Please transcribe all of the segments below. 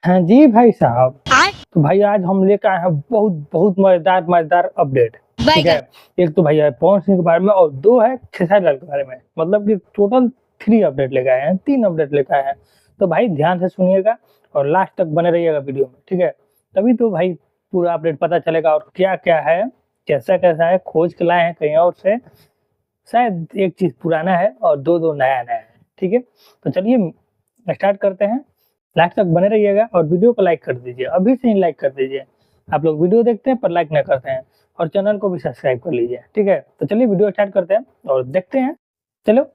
हाँ जी भाई साहब। तो भाई आज हम लेकर आए हैं बहुत बहुत मजेदार मजेदार अपडेट। ठीक है, एक तो भैया पवन सिंह के बारे में और दो है खेसारी लाल के बारे में, मतलब कि टोटल 3 अपडेट लेकर आए हैं, 3 अपडेट लेकर आए हैं। तो भाई ध्यान से सुनिएगा और लास्ट तक बने रहिएगा वीडियो में, ठीक है। तभी तो भाई पूरा अपडेट पता चलेगा और क्या क्या है, कैसा कैसा है, खोज के लाए हैं कहीं और से। शायद एक चीज पुराना है और दो दो नया नया है, ठीक है। तो चलिए स्टार्ट करते हैं। लास्ट तक बने रहिएगा और वीडियो को लाइक कर दीजिए, अभी से ही लाइक कर दीजिए। आप लोग वीडियो देखते हैं पर लाइक नहीं करते हैं, और चैनल को भी सब्सक्राइब कर लीजिए, ठीक है। तो चलिए वीडियो स्टार्ट करते हैं और देखते हैं। चलो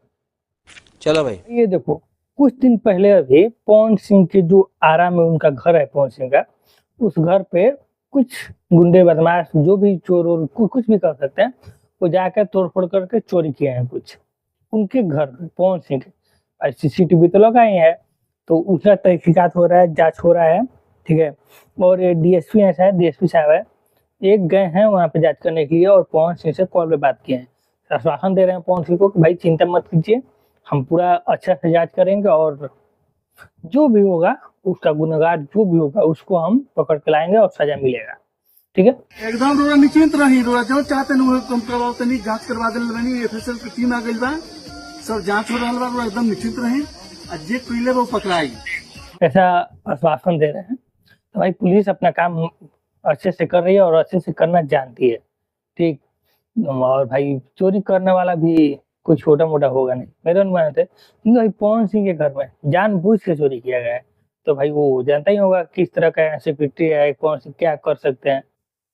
चलो भाई। ये देखो, कुछ दिन पहले अभी पवन सिंह के जो आरा में उनका घर है पवन सिंह का, उस घर पे कुछ गुंडे बदमाश जो भी चोर और कुछ भी कर सकते हैं, वो जाकर तोड़ फोड़ करके चोरी किए हैं कुछ उनके घर पे पवन सिंह के। सीसीटीवी तो लगाए हैं, तो उसका तहकीकात हो रहा है, जांच हो रहा है, ठीक है। और ये डीएसपी है, शायद डीएसपी साहब है, एक गए हैं वहाँ पे जांच करने के लिए और पवन सिंह से कॉल पे बात किए हैं। आश्वासन दे रहे हैं पवन सिंह को कि भाई चिंता मत कीजिए, हम पूरा अच्छा से जांच करेंगे और जो भी होगा उसका गुनहगार जो भी होगा उसको हम पकड़ के लाएंगे और सजा मिलेगा, ठीक है। एकदम रोड़ा निश्चिंत रही, रोड़ा जो चाहते तुम करवाओ, तनी जांच करवा दिल बनी, एफएसएल की टीम आ गई बा, सब जांच हो रहा बा, रोड़ा एकदम निश्चिंत रही और जे पहले वो पकड़ाई। ऐसा आश्वासन दे रहे हैं। तो भाई पुलिस अपना काम अच्छे से कर रही है और अच्छे से करना जानती है, ठीक। और भाई चोरी करने वाला भी कोई छोटा मोटा होगा नहीं मेरे अनुमान से, क्योंकि भाई पवन सिंह के घर में जानबूझ के चोरी किया गया है। तो भाई वो जानता ही होगा किस तरह का सिक्योरिटी है, कौन से क्या कर सकते हैं।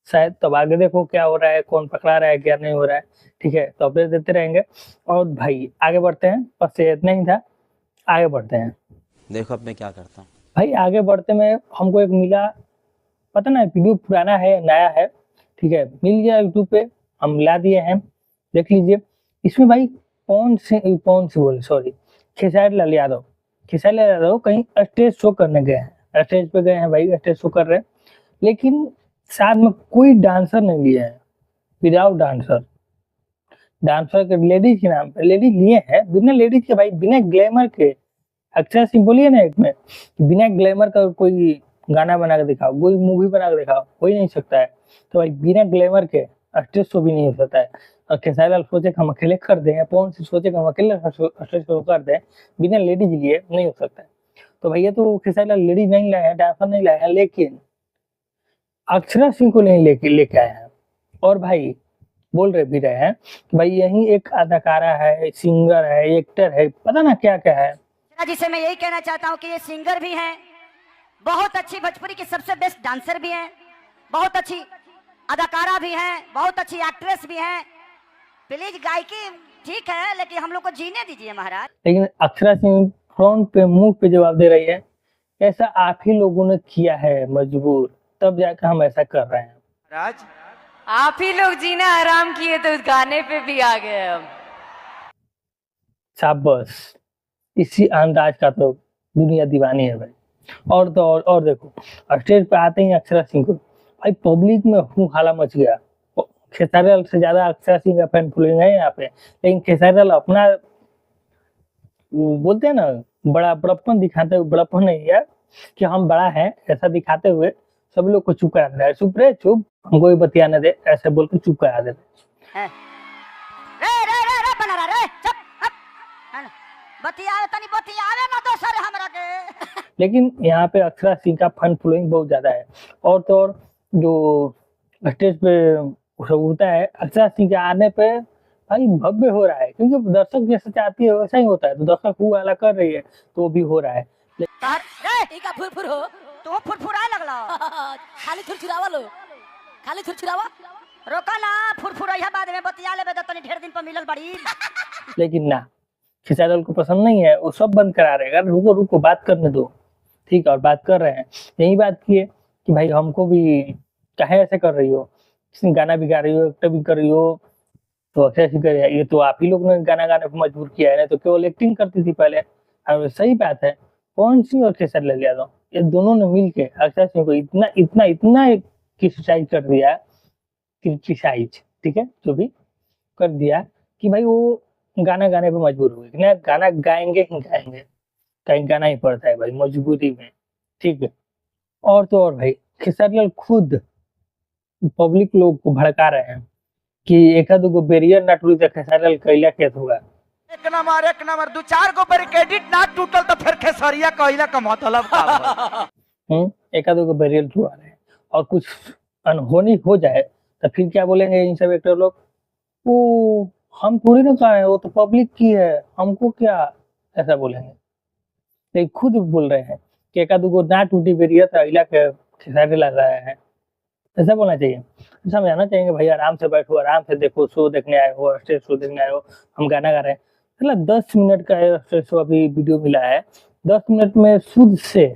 शायद तब आगे देखो क्या हो रहा है, कौन पकड़ा रहा है क्या नहीं हो रहा है, ठीक है। तो अपडेट देते रहेंगे और भाई आगे बढ़ते हैं। बस ये इतना ही था, आगे बढ़ते हैं। देखो अब मैं क्या करता हूँ। भाई आगे बढ़ते में हमको एक मिला, पता ना वीडियो पुराना है नया है, ठीक है, मिल गया यूट्यूब पे, हम ला दिए हैं, देख लीजिए। इसमें भाई पवन से बोले सॉरी, खेसारी लाल यादव कहीं स्टेज शो करने गए हैं, स्टेज पे गए हैं भाई, स्टेज शो कर रहे हैं, लेकिन साथ में कोई डांसर नहीं लिए हैं, विदाउट डांसर। डांसर के लेडीज के नाम पे लेडीज लिए हैं, बिना लेडीज के भाई, बिना ग्लैमर के। अक्षय सिंह बोलिए ना एक में, बिना ग्लैमर का कोई गाना बना के दिखाओ, कोई मूवी बना के दिखाओ, हो ही नहीं सकता है। तो भाई बिना ग्लैमर के स्टेज शो भी नहीं हो सकता है। और खेसारी लाल सोचे कि हम अकेले कर दें, पवन सिंह सोचे कि हम अकेले स्टेज शो कर दें, बिना लेडीज लिए नहीं हो सकता है। तो भैया तो खेसारी लाल लेडीज नहीं लाए हैं, डांसर नहीं लाए हैं, लेकिन अक्षरा सिंह को नहीं लेके आए हैं। और भाई बोल रहे भी रहे हैं कि भाई यही एक अदाकारा है, सिंगर है, एक्टर है, पता ना क्या क्या है। जिसे मैं यही कहना चाहता हूँ कि ये सिंगर भी हैं, बहुत अच्छी भोजपुरी की सबसे बेस्ट डांसर भी हैं, बहुत अच्छी अदाकारा भी हैं, बहुत अच्छी एक्ट्रेस भी हैं। प्लीज गायकी ठीक है, लेकिन हम लोग को जीने दीजिए महाराज। लेकिन अक्षरा सिंह फ्रंट पे मुंह पे जवाब दे रही है, ऐसा आप ही लोगों ने किया है मजबूर, तब जाकर हम ऐसा कर रहे हैं। राज आप ही लोग जीना आराम किए तो उस गाने पे भी आ गए हम। शाबाश, इसी अंदाज का तो दुनिया दीवानी है भाई। और तो और देखो, स्टेज पे आते ही अक्षरा सिंह को भाई पब्लिक में हूँ हाला मच गया। खेसारी लाल से ज्यादा अक्षरा सिंह का फैन फॉलोइंग है यहाँ पे, लेकिन खेसारी लाल अपना वो बोलते हैं ना, बड़ा बड़प्पन दिखाते हुए, बड़प्पन नहीं यार कि हम बड़ा है ऐसा दिखाते हुए सब लोग को चुप करा देता है, चुप रे चुप, हमको भी बतियाने दे, ऐसे बोल के चुप करा देते हैं। रे रे रे रे बना रहा रे, चुप बतियावे तनी बतियावे ना दोसर हमरा के। लेकिन यहाँ पे अक्षरा सिंह का फन फॉलोइंग बहुत ज्यादा है। और तो और जो स्टेज पे सब होता है, अक्षरा सिंह के आने पे भाई भव्य हो रहा है, क्योंकि दर्शक जैसा चाहती है वैसा ही होता है, तो दर्शक हु वाला कर रही है तो वो भी हो रहा है। रे इका फुरफुर हो, तू फुरफुराए लगला। खाली थुरथुरावा लो, खाली थुरथुरावा रोका ना, फुरफुरैया बाद में बतिया लेबे त तनी ढेर दिन पर मिलल बड़ी। लेकिन ना, खेसारी लाल को पसंद नहीं है, वो सब बंद करा रहे हैं, रुको रुको बात करने दो, ठीक है। और बात कर रहे हैं, यही बात की है कि भाई हमको भी काहे ऐसे कर रही हो, गाना भी गा रही हो, एक्टर भी कर रही हो, तो अक्षय सिंह कर, ये तो आप ही लोग ने गाना गाने पर मजबूर किया है, ना तो केवल एक्टिंग करती थी पहले। और सही बात है, पवन सिंह और खेसारी लाल यादव ये दोनों ने मिलके अक्षय सिंह को इतना इतना इतना क्रिटिसाइज कर दिया, क्रिटिसाइज, ठीक है, जो भी कर दिया कि भाई वो गाना गाने पे मजबूर हो गए कि ना गाना गाएंगे ही गाएंगे, कहीं गाना ही पड़ता है भाई मजबूरी में, ठीक है। और तो और भाई खेसारी लाल खुद पब्लिक लोग को भड़का रहे हैं कि एक आध गो बैरियर ना टूटी तो खेसारी लाल कैला केस होगा। एक नंबर दो चार गो बैरिकेडिट ना टूटल तो फिर खेसरिया कहला का मतलब का बा? एक आध गो बैरियर टूटा रहे हैं और कुछ अनहोनी हो जाए तो फिर क्या बोलेंगे इन सब एक्टर लोग, वो हम थोड़ी ना कहा है, वो तो पब्लिक की है, हमको क्या, ऐसा बोलेंगे। लेकिन खुद बोल रहे हैं कि एक आध गो ना टूटी बैरियर था इला के खेसारी लाल रहा है, ऐसा बोलना चाहिए। समझाना चाहिए कि भाई आराम से बैठो, आराम से देखो, शो देखने आए हो, स्टेज शो देखने आए हो, हम गाना गा रहे हैं। मतलब 10 मिनट का स्टेज शो अभी वीडियो मिला है, 10 मिनट में शुद्ध से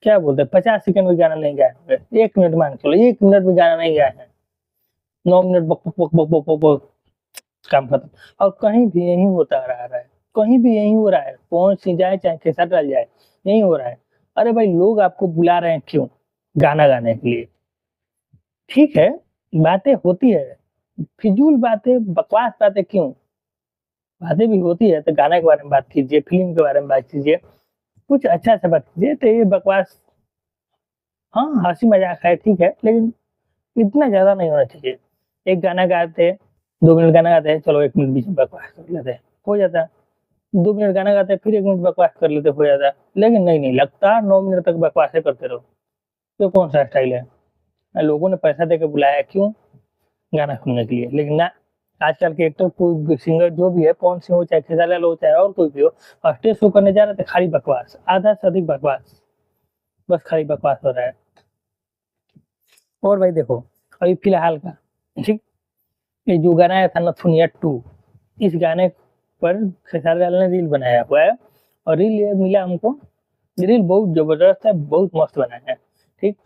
क्या बोलते हैं 50 सेकंड में गाना नहीं गाए होंगे, 1 मिनट मान चलो 1 मिनट में गाना नहीं गाए हैं, 9 मिनट बक बक बक बक बक बक काम खत्म। और कहीं भी यही होता रहा है, कहीं भी यही हो रहा है, पहुंच जाए चाहे कैसा डल जाए, यही हो रहा है। अरे भाई लोग आपको बुला रहे हैं क्यों? गाना गाने के लिए। ठीक है, बातें होती है, फिजूल बातें, बकवास बातें क्यों? बातें भी होती है तो गाना के बारे में बात कीजिए, फिल्म के बारे में बात कीजिए, कुछ अच्छा से बात कीजिए। तो ये बकवास, हाँ हंसी मजाक है ठीक है, लेकिन इतना ज्यादा नहीं होना चाहिए। एक गाना गाते 2 मिनट गाना गाते हैं, चलो 1 मिनट बीच में बकवास कर लेते हैं, हो जाता है। 2 मिनट गाना गाते हैं फिर 1 मिनट बकवास कर लेते, हो जाता है। लेकिन नहीं लगातार 9 मिनट तक बकवास करते रहो, तो कौन सा स्टाइल है? लोगों ने पैसा देकर बुलाया क्यों? गाना सुनने के लिए। लेकिन ना, आजकल के एक्टर कोई सिंगर जो भी है, पवन सिंह हो चाहे खेसारी लाल हो चाहे और कोई भी हो, स्टेज शो करने जा रहे थे खाली बकवास, आधा से अधिक बकवास, बस खाली बकवास हो रहा है। और भाई देखो अभी फिलहाल का, ठीक, ये जो गाना आया था नथुनिया 2, इस गाने पर खेसारी लाल ने रील बनाया हुआ है, और रील ये मिला हमको, रील बहुत जबरदस्त है, बहुत मस्त बनाया है, ठीक।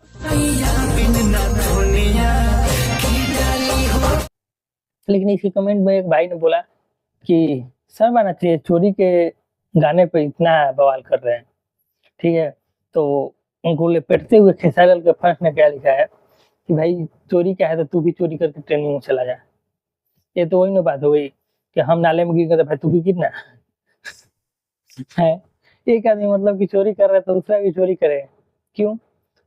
लेकिन इसी कमेंट में एक भाई ने बोला कि शर्म आना चाहिए, चोरी के गाने पे इतना बवाल कर रहे हैं, ठीक है। तो उनको लपेटते हुए खेसारी लाल के फर्स्ट ने क्या लिखा है कि भाई चोरी क्या है, तो तू भी चोरी करके ट्रेनिंग में चला जा। ये तो वही ना बात हो गई कि हम नाले में गिर गए तो भाई तू भी गिरना है। एक आदमी मतलब कि चोरी कर रहा है तो दूसरा भी चोरी करे, क्यों?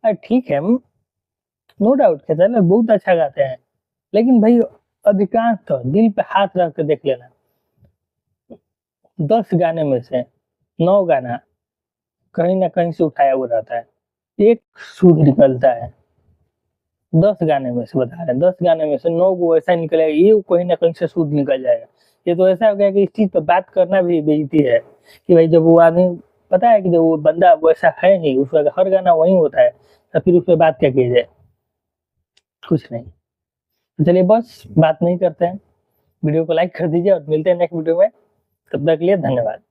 अरे ठीक है, नो डाउट खेसारी लाल बहुत अच्छा गाते हैं, लेकिन भाई अधिकांश तो दिल पे हाथ रख के देख लेना, 10 गाने में से 9 गाना कहीं ना कहीं से उठाया हुआ रहता है, एक शुद्ध निकलता है। 10 गाने में से बता रहे हैं, 10 गाने में से 9 को ऐसा निकलेगा, ये कहीं ना कहीं से शुद्ध निकल जाएगा। ये तो ऐसा हो गया कि इस चीज पर बात करना भी बेइज्जती है कि भाई जब वो आदमी, पता है कि जब वो बंदा वैसा है ही, उसका हर गाना वही होता है, तो फिर उस पर बात क्या की जाए? कुछ नहीं। तो चलिए बस बात नहीं करते हैं, वीडियो को लाइक कर दीजिए और मिलते हैं नेक्स्ट वीडियो में, तब तक के लिए धन्यवाद।